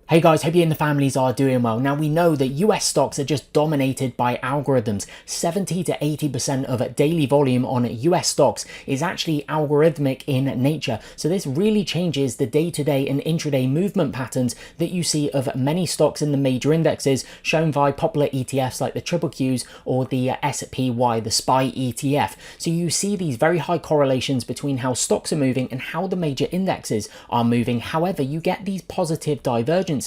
Hey guys, hope you and the families are doing well. Now we know that US stocks are just dominated by algorithms. 70 to 80% of daily volume on US stocks is actually algorithmic in nature. So this really changes the day-to-day and intraday movement patterns that you see of many stocks in the major indexes shown by popular ETFs like the triple Qs or the SPY, the SPY ETF. So you see these very high correlations between how stocks are moving and how the major indexes are moving. However, you get these positive divergences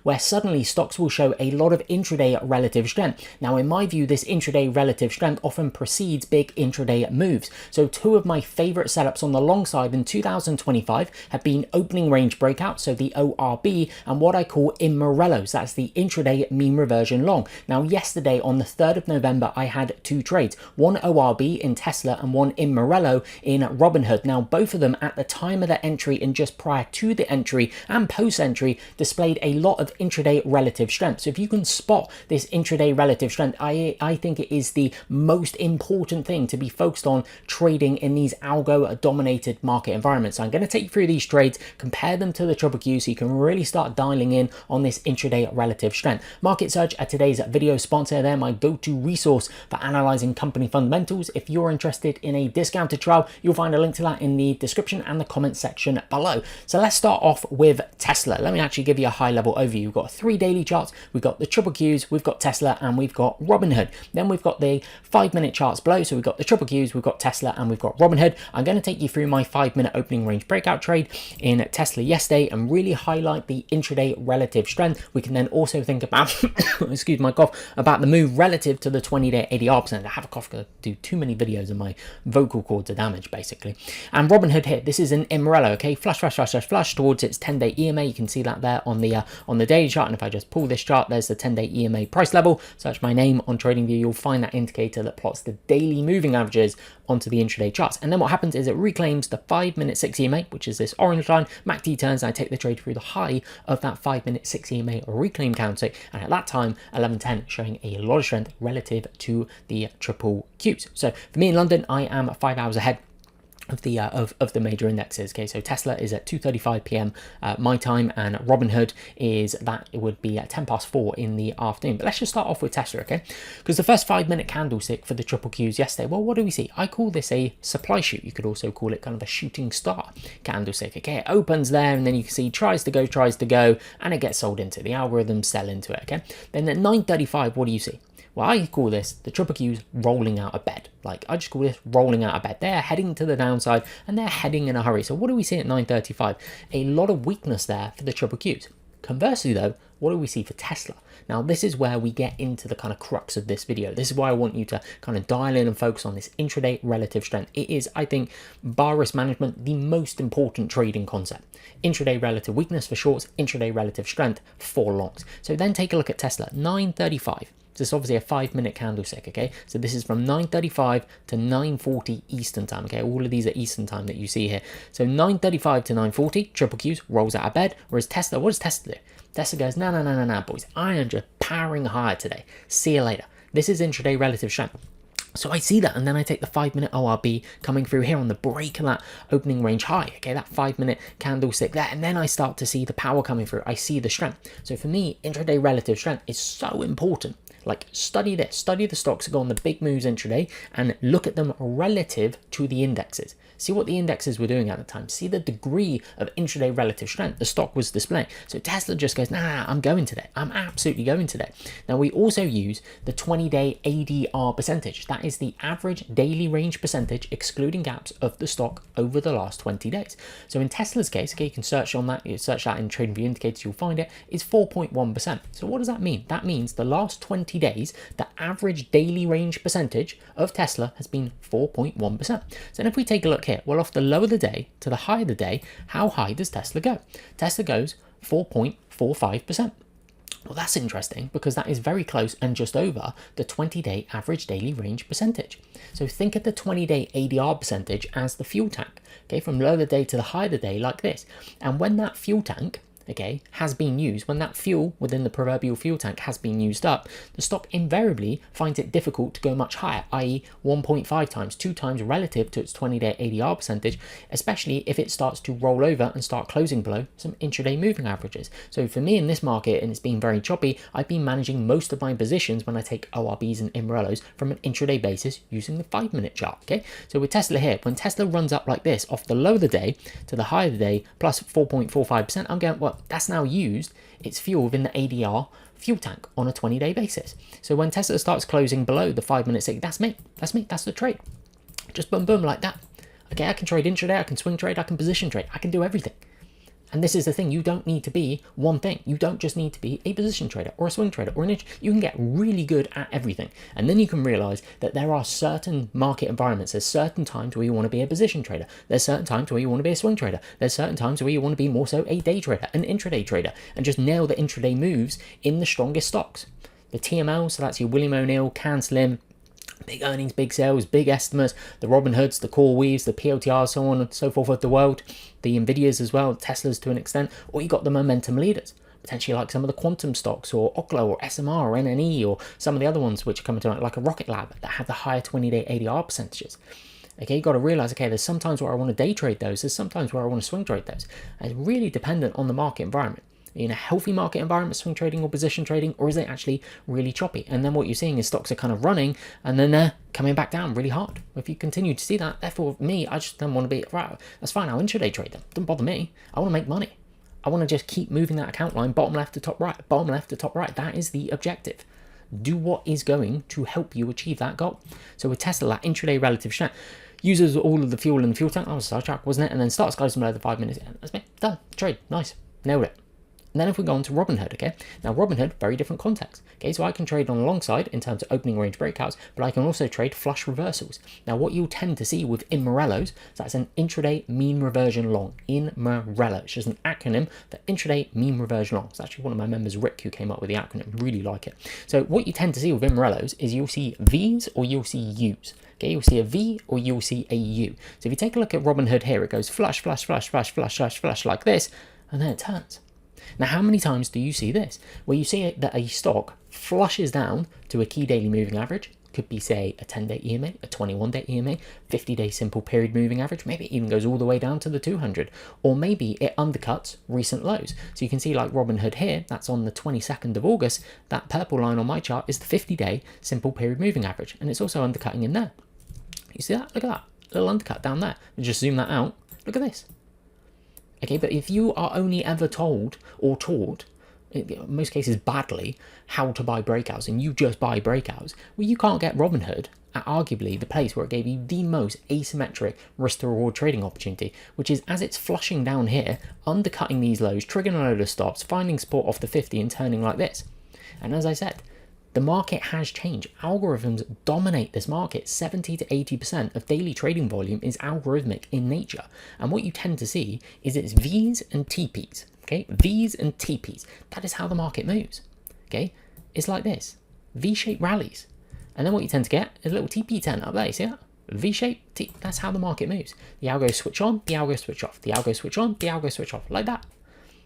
where suddenly stocks will show a lot of intraday relative strength. Now, in my view, this intraday relative strength often precedes big intraday moves. So two of my favorite setups on the long side in 2025 have been opening range breakouts, so the ORB, and what I call immorellos, that's the intraday mean reversion long. Now, yesterday on the 3rd of November, I had two trades, one ORB in Tesla and one immorello in Robinhood. Now, both of them at the time of their entry and just prior to the entry and post entry displayed a lot of intraday relative strength. So if you can spot this intraday relative strength, I think it is the most important thing to be focused on trading in these algo dominated market environments. So I'm going to take you through these trades, compare them to the triple Q so you can really start dialing in on this intraday relative strength. Market Search are today's video sponsor. They're my go-to resource for analyzing company fundamentals. If you're interested in a discounted trial, you'll find a link to that in the description and the comment section below. So let's start off with Tesla. Let me actually give you a high level overview. We've got 3 daily charts, we've got the triple Qs, we've got Tesla, and we've got Robinhood. Then we've got the 5-minute charts below. So we've got the triple Qs, we've got Tesla, and we've got Robinhood. I'm going to take you through my 5-minute opening range breakout trade in Tesla yesterday and really highlight the intraday relative strength. We can then also think about, excuse my cough, about the move relative to the 20-day ADR%. I have a cough, I do too many videos and my vocal cords are damaged basically. And Robinhood here, this is an immorello, okay, flush towards its 10-day EMA. You can see that there on the daily chart, and if I just pull this chart, there's the 10-day EMA price level. Search my name on TradingView, you'll find that indicator that plots the daily moving averages onto the intraday charts. And then what happens is it reclaims the 5-minute 6 EMA, which is this orange line. MACD turns, and I take the trade through the high of that 5-minute 6 EMA reclaim counter, and at that time 11:10 showing a lot of strength relative to the triple Qs. So for me in London, I am 5 hours ahead of the of the major indexes. Okay, so Tesla is at 2:35 p.m. My time, and Robinhood is that it would be at 4:10 in the afternoon. But let's just start off with Tesla, okay? Because the first 5-minute candlestick for the triple Qs yesterday, well, what do we see? I call this a supply shoot. You could also call it kind of a shooting star candlestick. Okay, it opens there, and then you can see tries to go, and it gets sold into. The algorithms sell into it. Okay, then at 9:35, what do you see? Well, I call this the triple Qs rolling out of bed. Like, I just call this rolling out of bed. They're heading to the downside and they're heading in a hurry. So what do we see at 9:35? A lot of weakness there for the triple Qs. Conversely though, what do we see for Tesla? Now, this is where we get into the kind of crux of this video. This is why I want you to kind of dial in and focus on this intraday relative strength. It is, I think, bar risk management, the most important trading concept. Intraday relative weakness for shorts, intraday relative strength for longs. So then take a look at Tesla, 9:35. This is obviously a 5-minute candlestick, okay? So this is from 9:35 to 9:40 Eastern time, okay? All of these are Eastern time that you see here. So 9:35 to 9:40, triple Qs rolls out of bed, whereas Tesla, what does Tesla do? Tesla goes, no, boys, I am just powering higher today. See you later. This is intraday relative strength. So I see that, and then I take the 5-minute ORB coming through here on the break of that opening range high, okay, that 5-minute candlestick there, and then I start to see the power coming through. I see the strength. So for me, intraday relative strength is so important. Like, study this, study the stocks that go on the big moves intraday and look at them relative to the indexes. See what the indexes were doing at the time. See the degree of intraday relative strength the stock was displaying. So Tesla just goes, nah, I'm going today. I'm absolutely going today. Now, we also use the 20-day ADR percentage. That is the average daily range percentage, excluding gaps, of the stock over the last 20 days. So in Tesla's case, okay, you can search on that. You search that in TradingView indicators, you'll find it is 4.1%. So what does that mean? That means the last 20 days, the average daily range percentage of Tesla has been 4.1%. So then if we take a look here, well, off the low of the day to the high of the day, how high does Tesla go? Tesla goes 4.45%. Well, that's interesting because that is very close and just over the 20-day average daily range percentage. So think of the 20-day ADR percentage as the fuel tank, okay, from low of the day to the high of the day like this. And when that fuel tank okay, has been used, when that fuel within the proverbial fuel tank has been used up, the stock invariably finds it difficult to go much higher, i.e. 1.5 times, 2 times relative to its 20-day ADR percentage, especially if it starts to roll over and start closing below some intraday moving averages. So for me in this market, and it's been very choppy, I've been managing most of my positions when I take ORBs and Immorellos from an intraday basis using the 5-minute chart, okay? So with Tesla here, when Tesla runs up like this off the low of the day to the high of the day plus 4.45%, I'm going, well, that's now used its fuel within the ADR fuel tank on a 20-day basis. So when Tesla starts closing below the 5-minute stick, that's me, that's the trade. Just boom, boom, like that. Okay, I can trade intraday, I can swing trade, I can position trade, I can do everything. And this is the thing, you don't need to be one thing. You don't just need to be a position trader or a swing trader or an inch. You can get really good at everything. And then you can realize that there are certain market environments. There's certain times where you want to be a position trader. There's certain times where you want to be a swing trader. There's certain times where you want to be more so a day trader, an intraday trader, and just nail the intraday moves in the strongest stocks. The TML, so that's your William O'Neill, Can Slim, big earnings, big sales, big estimates, the Robinhoods, the CoreWeaves, the PLTRs, so on and so forth of the world, the Nvidias as well, Teslas to an extent, or you got the momentum leaders, potentially like some of the quantum stocks or Oklo or SMR or NNE or some of the other ones which are coming to like a Rocket Lab that have the higher 20-day ADR percentages. Okay, you got to realize, okay, there's sometimes where I want to day trade those, there's sometimes where I want to swing trade those. And it's really dependent on the market environment. In a healthy market environment, swing trading or position trading, or is it actually really choppy? And then what you're seeing is stocks are kind of running and then they're coming back down really hard. If you continue to see that, therefore me, I just don't want to be, right, that's fine, I'll intraday trade them. Don't bother me. I want to make money. I want to just keep moving that account line, bottom left to top right, bottom left to top right. That is the objective. Do what is going to help you achieve that goal. So with Tesla, that intraday relative strength, uses all of the fuel in the fuel tank, that was a sidetrack, wasn't it? And then starts closing below the 5 minutes. That's me, done, trade, nice, nailed it. And then if we go on to Robinhood, okay, now Robinhood, very different context. Okay, so I can trade on the long side in terms of opening range breakouts, but I can also trade flush reversals. Now what you'll tend to see with Immorellos, so that's an intraday mean reversion long, Immorello. It's just an acronym for intraday mean reversion long. It's actually one of my members, Rick, who came up with the acronym, really like it. So what you tend to see with Immorellos is you'll see V's or you'll see U's. Okay, you'll see a V or you'll see a U. So if you take a look at Robinhood here, it goes flush, flush, flush, flush, flush, flush, flush like this, and then it turns. Now, how many times do you see this? Where you see that a stock flushes down to a key daily moving average, could be, say, a 10-day EMA, a 21-day EMA, 50-day simple period moving average, maybe it even goes all the way down to the 200, or maybe it undercuts recent lows. So you can see like Robinhood here, that's on the 22nd of August, that purple line on my chart is the 50-day simple period moving average, and it's also undercutting in there. You see that? Look at that, little undercut down there. And just zoom that out, look at this. Okay, but if you are only ever told or taught, in most cases badly, how to buy breakouts and you just buy breakouts, well, you can't get Robinhood at arguably the place where it gave you the most asymmetric risk to reward trading opportunity, which is as it's flushing down here, undercutting these lows, triggering a load of stops, finding support off the 50 and turning like this. And as I said, the market has changed. Algorithms dominate this market. 70 to 80% of daily trading volume is algorithmic in nature. And what you tend to see is it's V's and TP's. Okay, V's and TP's. That is how the market moves. Okay, it's like this. V-shaped rallies. And then what you tend to get is a little TP10 up there. You see that? V-shape, T. That's how the market moves. The algos switch on, the algos switch off. The algos switch on, the algos switch off. Like that.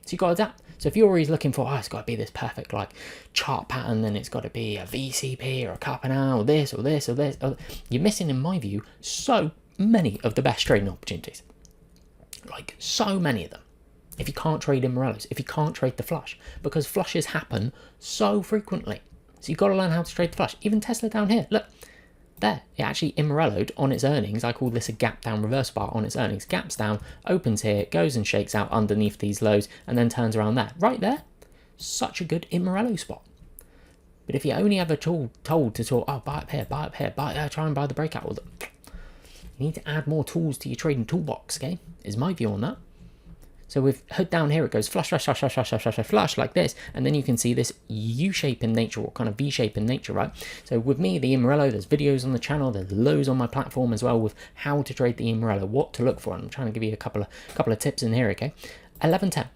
So you've got to adapt. So if you're always looking for, it's got to be this perfect like chart pattern, then it's got to be a VCP or a cup and hour or this or this or this, you're missing, in my view, so many of the best trading opportunities. Like so many of them. If you can't trade Immorellos, if you can't trade the flush, because flushes happen so frequently. So you've got to learn how to trade the flush. Even Tesla down here, look. There, it actually Immorelloed on its earnings. I call this a gap down reverse bar on its earnings. Gaps down, opens here, goes and shakes out underneath these lows, and then turns around there. Right there, such a good Immorello spot. But if you're only ever told to talk, buy up here, buy up here, try and buy the breakout, you need to add more tools to your trading toolbox, okay? Is my view on that. So with Hood down here, it goes flush, flush, flush, flush, flush, flush, flush, flush like this. And then you can see this U-shape in nature, or kind of V-shape in nature, right? So with me, the Immorello, there's videos on the channel, there's loads on my platform as well with how to trade the Immorello, what to look for. And I'm trying to give you a couple of tips in here, okay? 11-10.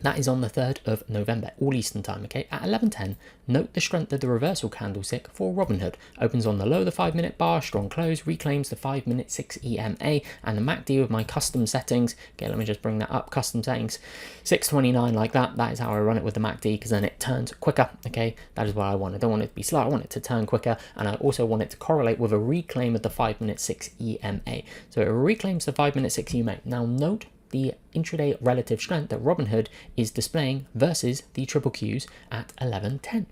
That is on the 3rd of November, all Eastern time, okay? At 11:10, note the strength of the reversal candlestick for Robinhood. Opens on the low of the 5-minute bar, strong close, reclaims the 5-minute 6 EMA, and the MACD with my custom settings. Okay, let me just bring that up, custom settings, 629 like that. That is how I run it with the MACD, because then it turns quicker, okay? That is what I want. I don't want it to be slow, I want it to turn quicker, and I also want it to correlate with a reclaim of the 5-minute 6 EMA. So it reclaims the 5-minute 6 EMA. Now note the intraday relative strength that Robinhood is displaying versus the triple Qs at 11:10.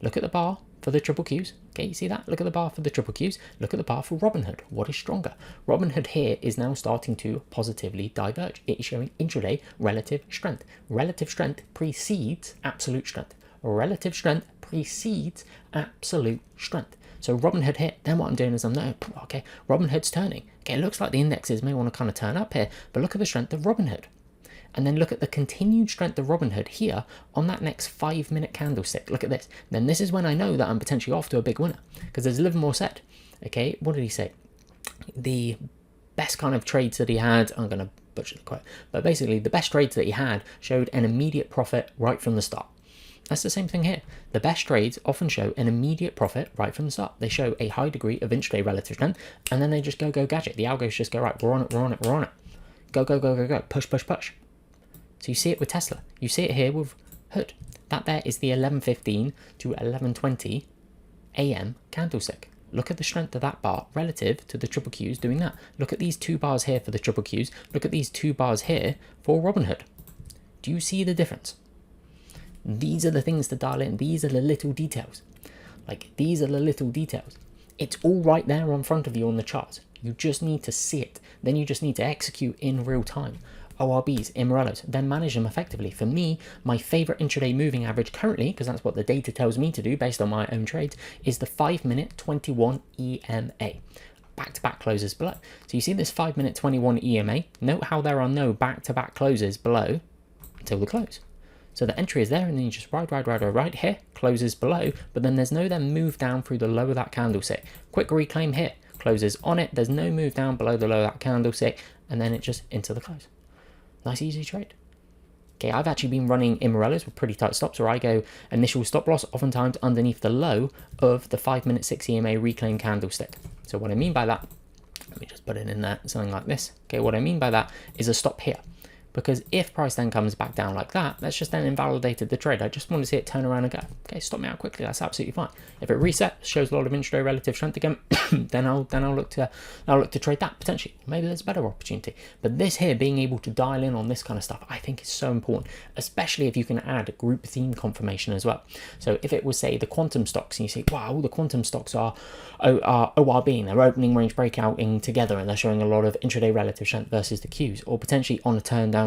Look at the bar for the triple Qs. Okay, you see that? Look at the bar for the triple Qs. Look at the bar for Robinhood. What is stronger? Robinhood here is now starting to positively diverge. It is showing intraday relative strength. Relative strength precedes absolute strength. Relative strength precedes absolute strength. So Robinhood here, then what I'm doing is okay, Robinhood's turning. Okay, it looks like the indexes may want to kind of turn up here, but look at the strength of Robinhood. And then look at the continued strength of Robinhood here on that next 5-minute candlestick. Look at this. Then this is when I know that I'm potentially off to a big winner, because as Livermore said, okay, what did he say? The best kind of trades that he had, I'm going to butcher the quote, but basically the best trades that he had showed an immediate profit right from the start. That's the same thing here. The best trades often show an immediate profit right from the start. They show a high degree of intraday relative strength, and then they just go gadget. The algos just go, right, we're on it, we're on it, we're on it. Go, go, go, go, go, push, push, push. So you see it with Tesla. You see it here with Hood. That there is the 11:15 to 11:20 AM candlestick. Look at the strength of that bar relative to the triple Qs doing that. Look at these 2 bars here for the triple Qs. Look at these 2 bars here for Robinhood. Do you see the difference? These are the things to dial in. These are the little details. Like, these are the little details. It's all right there in front of you on the charts. You just need to see it. Then you just need to execute in real time. ORBs, Morellos, then manage them effectively. For me, my favorite intraday moving average currently, because that's what the data tells me to do based on my own trades, is the 5-minute 21 EMA. Back-to-back closes below. So you see this 5-minute 21 EMA. Note how there are no back-to-back closes below until the close. So the entry is there, and then you just ride here, closes below, but then there's no then move down through the low of that candlestick. Quick reclaim here, closes on it, there's no move down below the low of that candlestick, and then it just into the close. Nice easy trade. Okay, I've actually been running Morellos with pretty tight stops, where I go initial stop loss oftentimes underneath the low of the 5-minute 6 EMA reclaim candlestick. So what I mean by that, let me just put it in there, something like this. Okay, what I mean by that is a stop here. Because if price then comes back down like that, that's just then invalidated the trade. I just want to see it turn around and go, okay, stop me out quickly. That's absolutely fine. If it resets, shows a lot of intraday relative strength again, then I'll look to trade that potentially. Maybe there's a better opportunity. But this here, being able to dial in on this kind of stuff, I think is so important, especially if you can add group theme confirmation as well. So if it was, say, the quantum stocks, and you say, wow, all the quantum stocks are ORB, and they're opening range breakouting together, and they're showing a lot of intraday relative strength versus the Qs, or potentially on a turn down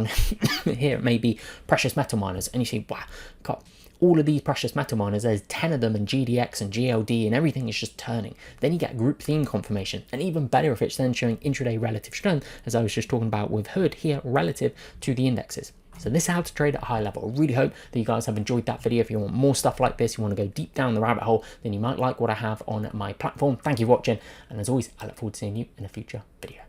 here it may be precious metal miners, and you see, wow, God, all of these precious metal miners, there's 10 of them, and GDX and GLD and everything is just turning. Then you get group theme confirmation, and even better if it's then showing intraday relative strength, as I was just talking about with Hood here, relative to the indexes. So this is how to trade at a high level. I really hope that you guys have enjoyed that video. If you want more stuff like this, you want to go deep down the rabbit hole, then you might like what I have on my platform. Thank you for watching, and as always, I look forward to seeing you in a future video.